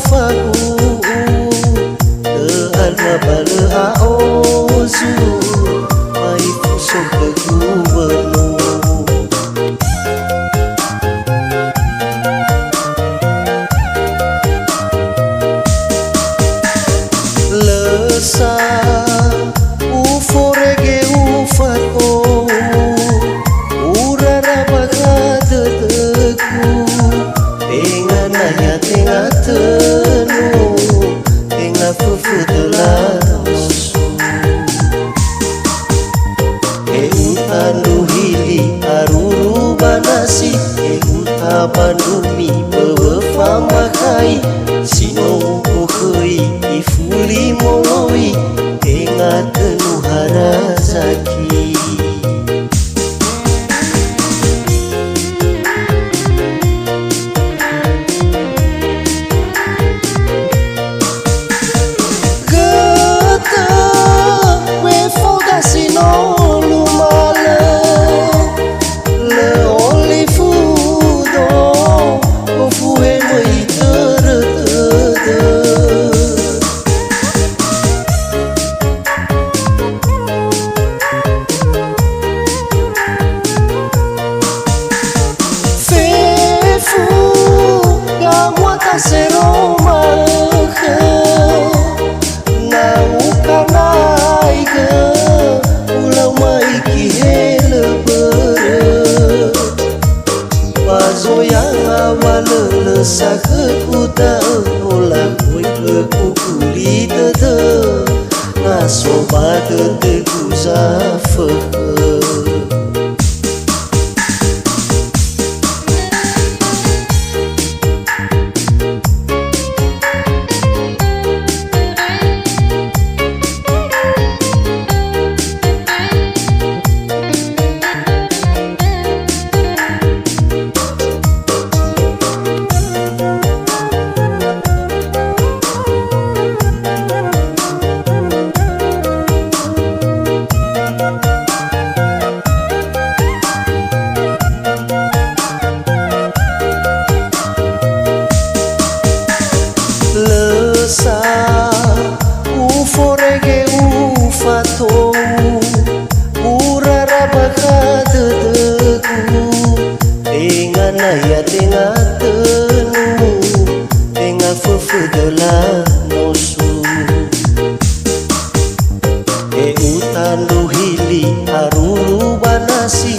fagu le alma bale aozu mai fusok le gubernur lesa uforege ufat o urara bakada teku dengan naya tengah tenu tengah fufudelasu utandu hili aruru banasi utabandumi bewefamakai sino ukhui ifuli moloi tengah tenu harazaki sa kuta olah koi ku kuli de na soba de kuzafa uforege ufato urara bakada teku dengan naya tengah tenu tengah fufudelasu utandu hili aruru banasi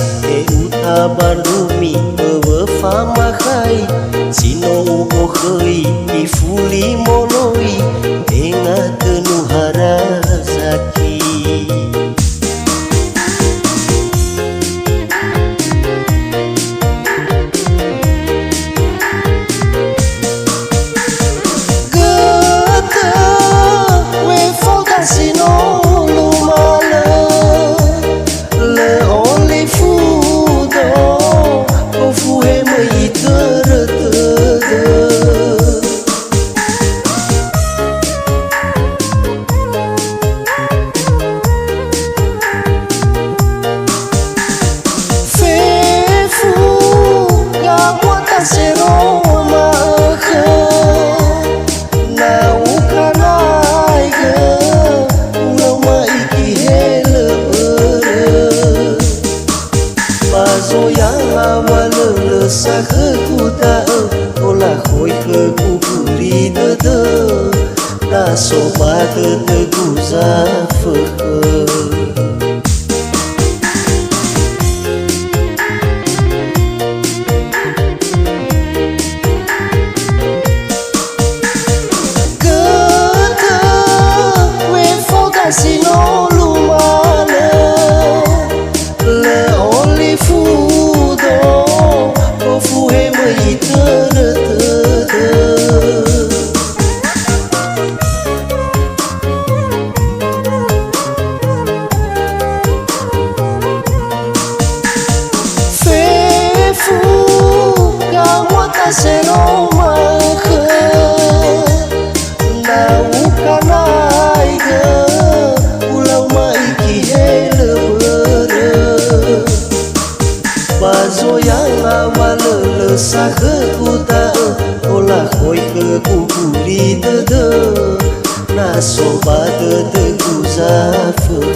utabandumi bewefamakai sino ukhui ifuli moloi tengah tenu harazaki gata we folga sino lumala le only fudo ofuhe mai sa kuta olah koi ku kuli de na soba de kuzafa gata we folga sino lumala le only fudo ofuhe mai fefu gamota seroma na ukanai ulau mai ki hele bazo yang awal sa kuta la hoică cu gurită dă, n-a sobată de guzafă.